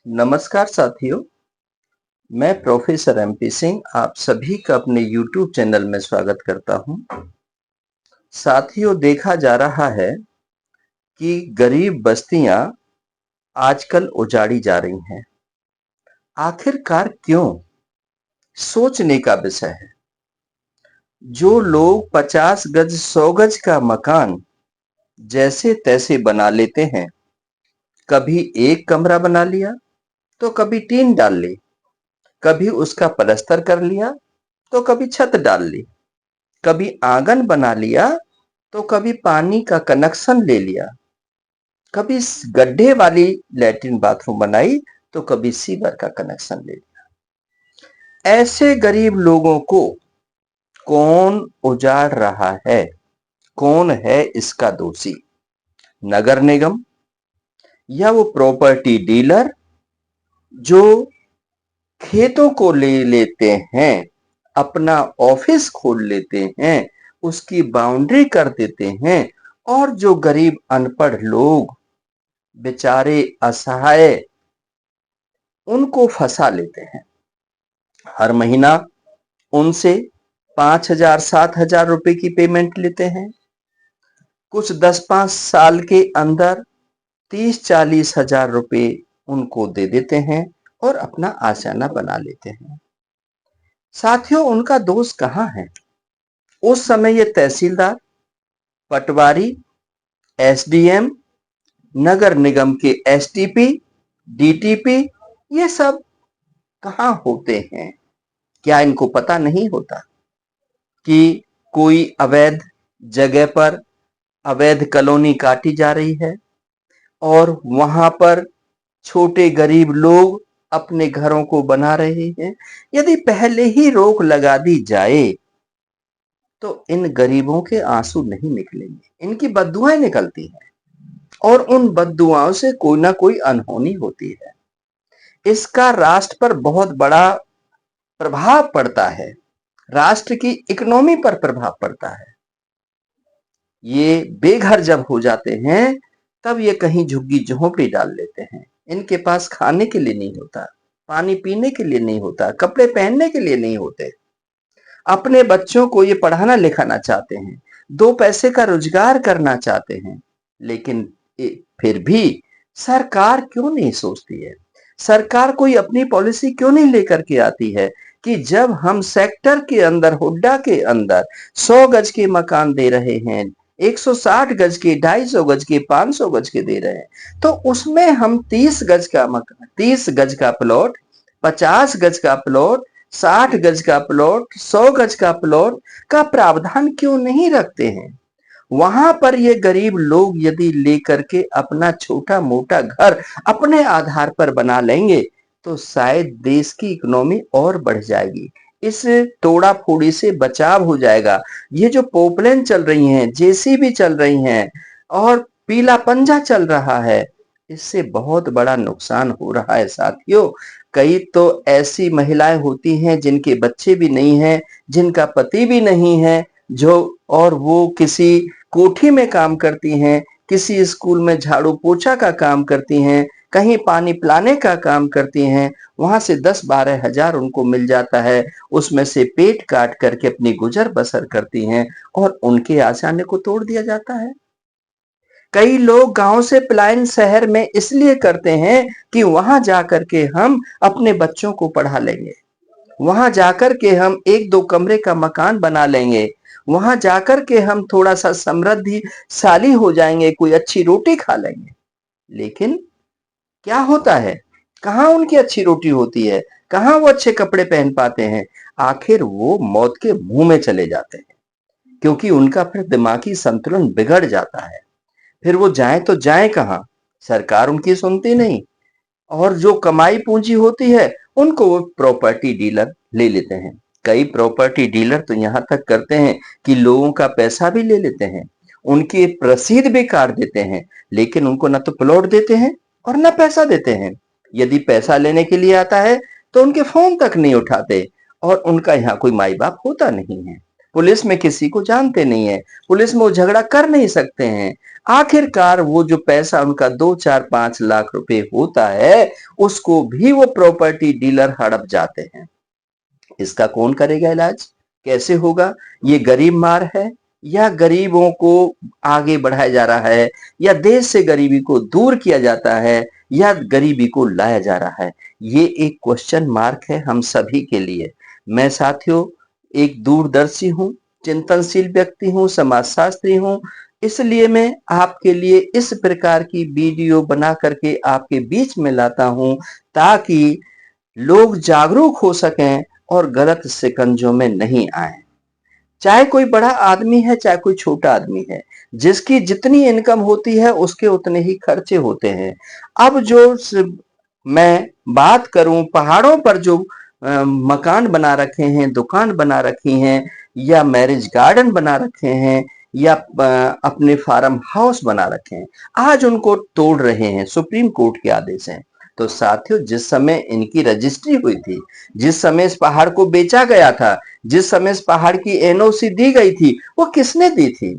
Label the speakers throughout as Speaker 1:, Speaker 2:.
Speaker 1: नमस्कार साथियों, मैं प्रोफेसर एमपी सिंह आप सभी का अपने YouTube चैनल में स्वागत करता हूं। साथियों, देखा जा रहा है कि गरीब बस्तियां आजकल उजाड़ी जा रही हैं। आखिरकार क्यों? सोचने का विषय है। जो लोग 50 गज 100 गज का मकान जैसे तैसे बना लेते हैं, कभी एक कमरा बना लिया तो कभी टीन डाल ली, कभी उसका प्लास्टर कर लिया तो कभी छत डाल ली, कभी आंगन बना लिया तो कभी पानी का कनेक्शन ले लिया, कभी गड्ढे वाली लैट्रिन बाथरूम बनाई तो कभी सीवर का कनेक्शन ले लिया। ऐसे गरीब लोगों को कौन उजाड़ रहा है? कौन है इसका दोषी? नगर निगम या वो प्रॉपर्टी डीलर जो खेतों को ले लेते हैं, अपना ऑफिस खोल लेते हैं, उसकी बाउंड्री कर देते हैं और जो गरीब अनपढ़ लोग बेचारे असहाय उनको फंसा लेते हैं। हर महीना उनसे 5,000 7,000 रुपए की पेमेंट लेते हैं। कुछ 10-5 साल के अंदर 30-40 हजार रुपए उनको दे देते हैं और अपना आशियाना बना लेते हैं। साथियों, उनका दोष कहां है? उस समय ये तहसीलदार, पटवारी, एसडीएम, नगर निगम के एसटीपी, डीटीपी, ये सब कहां होते हैं? क्या इनको पता नहीं होता कि कोई अवैध जगह पर अवैध कॉलोनी काटी जा रही है और वहां पर छोटे गरीब लोग अपने घरों को बना रहे हैं? यदि पहले ही रोक लगा दी जाए तो इन गरीबों के आंसू नहीं निकलेंगे, इनकी बद्दुआएं निकलती हैं और उन बद्दुआओं से कोई ना कोई अनहोनी होती है। इसका राष्ट्र पर बहुत बड़ा प्रभाव पड़ता है, राष्ट्र की इकोनॉमी पर प्रभाव पड़ता है। ये बेघर जब हो जाते हैं तब ये कहीं झुग्गी झोंपड़ी डाल लेते हैं। इनके पास खाने के लिए नहीं होता, पानी पीने के लिए नहीं होता, कपड़े पहनने के लिए नहीं होते। अपने बच्चों को ये पढ़ाना लिखाना चाहते हैं, 2 पैसे का रोजगार करना चाहते हैं, लेकिन फिर भी सरकार क्यों नहीं सोचती है? सरकार कोई अपनी पॉलिसी क्यों नहीं लेकर के आती है कि जब हम सेक्टर के अंदर, हुड्डा के अंदर 100 गज के मकान दे रहे हैं, 160 गज के, 250 गज के, 500 गज के दे रहे हैं, तो उसमें हम 30 गज का मकान, 30 गज का प्लॉट, 50 गज का प्लॉट, 60 गज का प्लॉट, 100 गज का प्लॉट का प्रावधान क्यों नहीं रखते हैं? वहां पर ये गरीब लोग यदि लेकर के अपना छोटा मोटा घर अपने आधार पर बना लेंगे तो शायद देश की इकोनॉमी और बढ़ जाएगी, इस तोड़ा फोड़ी से बचाव हो जाएगा। ये जो पोपलेन चल रही हैं, जेसीबी चल रही हैं और पीला पंजा चल रहा है, इससे बहुत बड़ा नुकसान हो रहा है साथियों। कई तो ऐसी महिलाएं होती हैं जिनके बच्चे भी नहीं हैं, जिनका पति भी नहीं है, जो और वो किसी कोठी में काम करती हैं, किसी स्कूल में झाड़ू पोछा का काम करती हैं, कहीं पानी पिलाने का काम करती हैं, वहां से 10-12 हजार उनको मिल जाता है, उसमें से पेट काट करके अपनी गुजर बसर करती हैं और उनके आशियाने को तोड़ दिया जाता है। कई लोग गांव से पलायन शहर में इसलिए करते हैं कि वहां जाकर के हम अपने बच्चों को पढ़ा लेंगे, वहां जाकर के हम 1-2 कमरे का मकान बना लेंगे, वहां जाकर के हम थोड़ा सा समृद्धिशाली हो जाएंगे, कोई अच्छी रोटी खा लेंगे। लेकिन क्या होता है? कहां उनकी अच्छी रोटी होती है? कहां वो अच्छे कपड़े पहन पाते हैं? आखिर वो मौत के मुंह में चले जाते हैं, क्योंकि उनका फिर दिमागी संतुलन बिगड़ जाता है। फिर वो जाएं तो जाएं कहां? सरकार उनकी सुनती नहीं और जो कमाई पूंजी होती है उनको वो प्रॉपर्टी डीलर ले लेते हैं। कई प्रॉपर्टी डीलर तो यहां तक करते हैं कि लोगों का पैसा भी ले लेते हैं, उनकी रसीद भी काट देते हैं, लेकिन उनको ना तो प्लॉट देते हैं और ना पैसा देते हैं। यदि पैसा लेने के लिए आता है तो उनके फोन तक नहीं उठाते और उनका यहाँ कोई माई बाप होता नहीं है। पुलिस में किसी को जानते नहीं है, पुलिस में वो झगड़ा कर नहीं सकते हैं। आखिरकार वो जो पैसा उनका 2 4 5 लाख रुपए होता है, उसको भी वो प्रॉपर्टी डीलर हड़प जाते हैं। इसका कौन करेगा इलाज? कैसे होगा? ये गरीब मार है या गरीबों को आगे बढ़ाया जा रहा है, या देश से गरीबी को दूर किया जाता है, या गरीबी को लाया जा रहा है? ये एक क्वेश्चन मार्क है हम सभी के लिए। मैं साथियों एक दूरदर्शी हूं, चिंतनशील व्यक्ति हूं, समाजशास्त्री हूं, इसलिए मैं आपके लिए इस प्रकार की वीडियो बना करके आपके बीच में लाता हूं, ताकि लोग जागरूक हो सकें और गलत शिकंजों में नहीं आए। चाहे कोई बड़ा आदमी है, चाहे कोई छोटा आदमी है, जिसकी जितनी इनकम होती है उसके उतने ही खर्चे होते हैं। अब जो मैं बात करूं, पहाड़ों पर जो मकान बना रखे हैं, दुकान बना रखी हैं, या मैरिज गार्डन बना रखे हैं, या अपने फार्म हाउस बना रखे हैं, आज उनको तोड़ रहे हैं, सुप्रीम कोर्ट के आदेश हैं। तो साथियों जिस समय इनकी रजिस्ट्री हुई थी, जिस समय इस पहाड़ को बेचा गया था, जिस समय इस पहाड़ की एनओसी दी गई थी, वो किसने दी थी?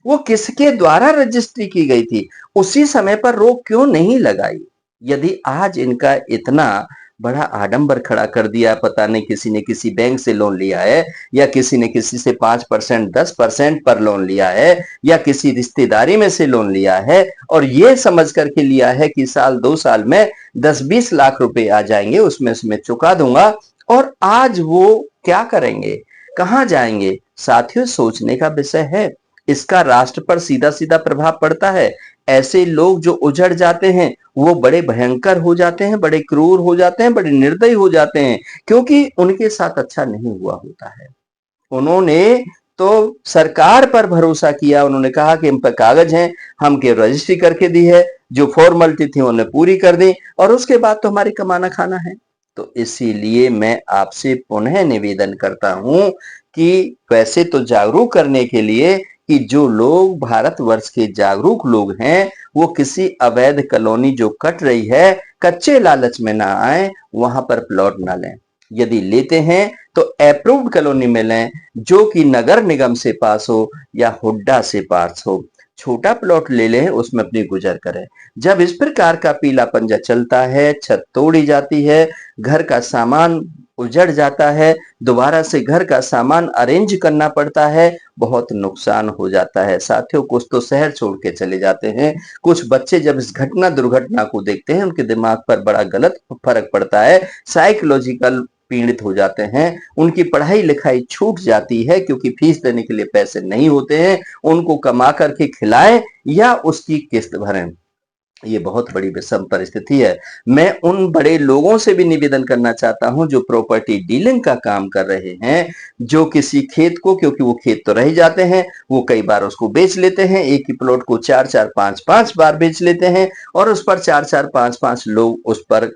Speaker 1: वो किसके द्वारा रजिस्ट्री की गई थी? उसी समय पर रोक क्यों नहीं लगाई? यदि आज इनका इतना बड़ा आडंबर खड़ा कर दिया, पता नहीं किसी ने किसी बैंक से लोन लिया है, या किसी ने किसी से 5% 10% पर लोन लिया है, या किसी रिश्तेदारी में से लोन लिया है, और ये समझ करके लिया है कि साल 2 साल में 10-20 लाख रुपए आ जाएंगे, उसमें चुका दूंगा। और आज वो क्या करेंगे, कहां जाएंगे? साथियों सोचने का विषय है। इसका राष्ट्र पर सीधा सीधा प्रभाव पड़ता है। ऐसे लोग जो उजड़ जाते हैं वो बड़े भयंकर हो जाते हैं, बड़े क्रूर हो जाते हैं, बड़े निर्दयी हो जाते हैं, क्योंकि उनके साथ अच्छा नहीं हुआ होता है। उन्होंने तो सरकार पर भरोसा किया, उन्होंने कहा कि हम पर कागज हैं, हम के रजिस्ट्री करके दी है, जो फॉर्मेलिटी थी उन्होंने पूरी कर दी, और उसके बाद तो हमारी कमाना खाना है। तो इसीलिए मैं आपसे पुनः निवेदन करता हूं कि वैसे तो जागरूक करने के लिए कि जो लोग भारतवर्ष के जागरूक लोग हैं, वो किसी अवैध कॉलोनी जो कट रही है, कच्चे लालच में ना आए, वहां पर प्लॉट ना लें। यदि लेते हैं तो अप्रूव्ड कॉलोनी में लें, जो कि नगर निगम से पास हो या हुड्डा से पास हो। छोटा प्लॉट ले लें, उसमें अपनी गुजर करें। जब इस प्रकार का पीला पंजा चलता है, छत तोड़ी जाती है, घर का सामान उजड़ जाता है, दोबारा से घर का सामान अरेंज करना पड़ता है, बहुत नुकसान हो जाता है। साथियों कुछ तो शहर छोड़ के चले जाते हैं, कुछ बच्चे जब इस दुर्घटना को देखते हैं, उनके दिमाग पर बड़ा गलत फर्क पड़ता है, साइकोलॉजिकल पीड़ित हो जाते हैं, उनकी पढ़ाई लिखाई छूट जाती है, क्योंकि फीस देने के लिए पैसे नहीं होते हैं, उनको कमा करके खिलाएं या उसकी किस्त भरें। ये बहुत बड़ी विषम परिस्थिति है। मैं उन बड़े लोगों से भी निवेदन करना चाहता हूं जो प्रॉपर्टी डीलिंग का काम कर रहे हैं, जो किसी खेत को, क्योंकि वो खेत तो रह जाते हैं, वो कई बार उसको बेच लेते हैं, एक ही प्लॉट को 4 4 5 5 बार बेच लेते हैं, और उस पर 4 4 5 5 लोग उस पर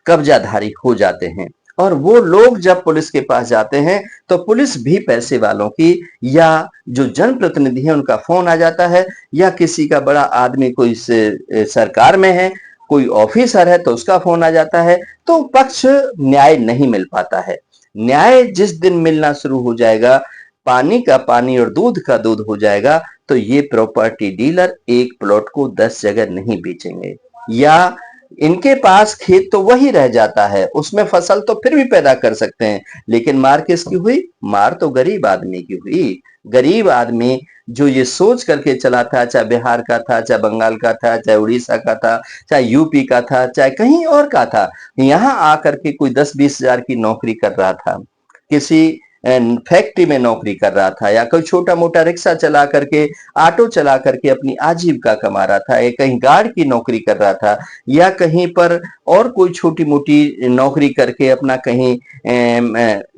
Speaker 1: कब्जाधारी हो जाते हैं। और वो लोग जब पुलिस के पास जाते हैं तो पुलिस भी पैसे वालों की, या जो जनप्रतिनिधि है उनका फोन आ जाता है, या किसी का बड़ा आदमी कोई सरकार में है, कोई ऑफिसर है, तो उसका फोन आ जाता है, तो पक्ष न्याय नहीं मिल पाता है। न्याय जिस दिन मिलना शुरू हो जाएगा, पानी का पानी और दूध का दूध हो जाएगा, तो ये प्रॉपर्टी डीलर एक प्लॉट को 10 जगह नहीं बेचेंगे, या इनके पास खेत तो वही रह जाता है, उसमें फसल तो फिर भी पैदा कर सकते हैं, लेकिन मार किसकी हुई? मार तो गरीब आदमी की हुई। गरीब आदमी जो ये सोच करके चला था, चाहे बिहार का था, चाहे बंगाल का था, चाहे उड़ीसा का था, चाहे यूपी का था, चाहे कहीं और का था, यहाँ आकर के कोई 10-20 हजार की नौकरी कर रहा था, किसी फैक्ट्री में नौकरी कर रहा था, या कोई छोटा मोटा रिक्शा चला करके, ऑटो चला करके अपनी आजीविका कमा रहा था, या कहीं गार्ड की नौकरी कर रहा था, या कहीं पर और कोई छोटी मोटी नौकरी करके अपना कहीं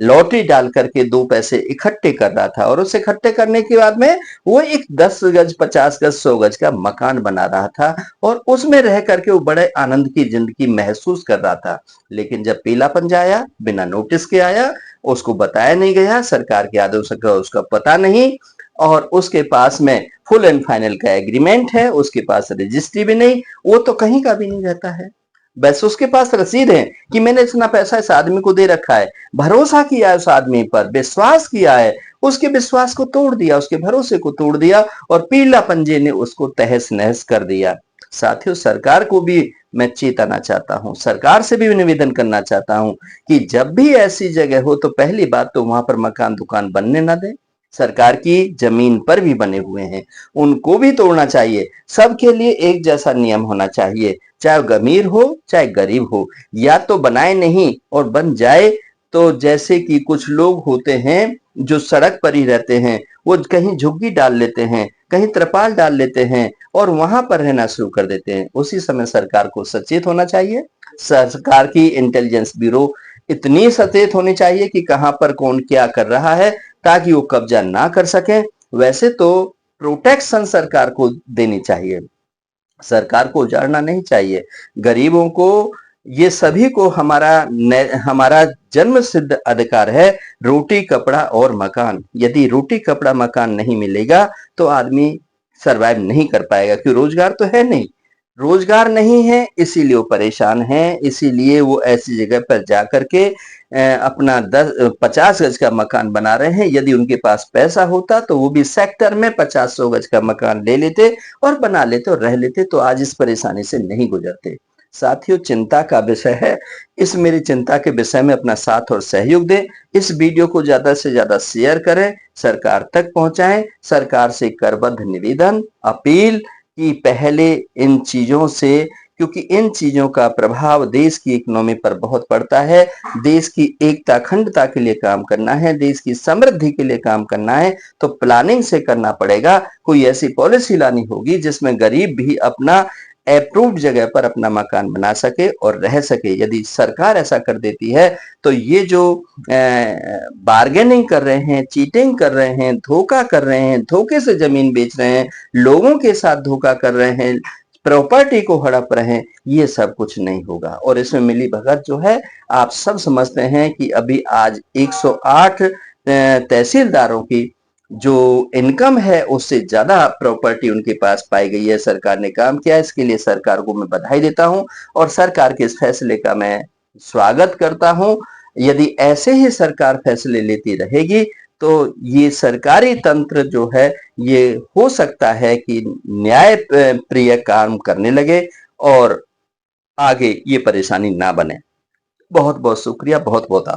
Speaker 1: लॉटरी डाल करके 2 पैसे इकट्ठे कर रहा था, और उसे इकट्ठे करने के बाद में वो एक 10 गज 50 गज 100 गज का मकान बना रहा था, और उसमें रह करके वो बड़े आनंद की जिंदगी महसूस कर रहा था। लेकिन जब पीला पंजा आया, बिना नोटिस के आया, उसको बताया नहीं गया, सरकार के आदेशों का उसका पता नहीं, और उसके पास में फुल एंड फाइनल का एग्रीमेंट है, उसके पास रजिस्ट्री भी नहीं, वो तो कहीं का भी नहीं रहता है। बस उसके पास रसीद है कि मैंने इतना पैसा इस आदमी को दे रखा है, भरोसा किया है उस आदमी पर, विश्वास किया है, उसके विश्वास को तोड़ दिया, उसके भरोसे को तोड़ दिया और पीला पंजे ने उसको तहस नहस कर दिया। साथियों, सरकार को भी मैं चेताना चाहता हूं, सरकार से भी निवेदन करना चाहता हूं कि जब भी ऐसी जगह हो तो पहली बात तो वहां पर मकान दुकान बनने ना दें। सरकार की जमीन पर भी बने हुए हैं, उनको भी तोड़ना चाहिए। सबके लिए एक जैसा नियम होना चाहिए, चाहे अमीर हो चाहे गरीब हो। या तो बनाए नहीं और बन जाए तो जैसे कि कुछ लोग होते हैं जो सड़क पर ही रहते हैं, वो कहीं झुग्गी डाल लेते हैं, कहीं त्रिपाल डाल लेते हैं और वहां पर रहना शुरू कर देते हैं। उसी समय सरकार को सचेत होना चाहिए। सरकार की इंटेलिजेंस ब्यूरो इतनी सचेत होनी चाहिए कि कहां पर कौन क्या कर रहा है, ताकि वो कब्जा ना कर सके। वैसे तो प्रोटेक्शन सरकार को देनी चाहिए, सरकार को उजाड़ना नहीं चाहिए। गरीबों को, ये सभी को हमारा जन्म सिद्ध अधिकार है, रोटी कपड़ा और मकान। यदि रोटी कपड़ा मकान नहीं मिलेगा तो आदमी सरवाइव नहीं कर पाएगा, क्योंकि रोजगार तो है नहीं। रोजगार नहीं है इसीलिए वो परेशान है, इसीलिए वो ऐसी जगह पर जाकर के अपना 50 गज का मकान बना रहे हैं। यदि उनके पास पैसा होता तो वो भी सेक्टर में 50-100 गज का मकान ले लेते और बना लेते और रह लेते, तो आज इस परेशानी से नहीं गुजरते। साथियों, चिंता का विषय है। इस मेरी चिंता के विषय में अपना साथ और सहयोग दें। इस वीडियो को ज्यादा से ज्यादा शेयर करें, सरकार तक पहुंचाएं। सरकार से करबद्ध निवेदन, अपील कि पहले इन चीजों से, क्योंकि इन चीजों का प्रभाव देश की इकोनॉमी पर बहुत पड़ता है। देश की एकता अखंडता के लिए काम करना है, देश की समृद्धि के लिए काम करना है, तो प्लानिंग से करना पड़ेगा। कोई ऐसी पॉलिसी लानी होगी जिसमें गरीब भी अपना अप्रूव्ड जगह पर अपना मकान बना सके और रह सके। यदि सरकार ऐसा कर देती है तो ये जो बार्गेनिंग कर रहे हैं, चीटिंग कर रहे हैं, धोखा कर रहे हैं, धोखे से जमीन बेच रहे हैं, लोगों के साथ धोखा कर रहे हैं, प्रॉपर्टी को हड़प रहे हैं, ये सब कुछ नहीं होगा। और इसमें मिली भगत जो है, आप सब समझते हैं कि अभी आज 108 तहसीलदारों की जो इनकम है उससे ज्यादा प्रॉपर्टी उनके पास पाई गई है। सरकार ने काम किया, इसके लिए सरकार को मैं बधाई देता हूं और सरकार के इस फैसले का मैं स्वागत करता हूं। यदि ऐसे ही सरकार फैसले लेती रहेगी तो ये सरकारी तंत्र जो है, ये हो सकता है कि न्याय प्रिय काम करने लगे और आगे ये परेशानी ना बने। बहुत बहुत शुक्रिया, बहुत बहुत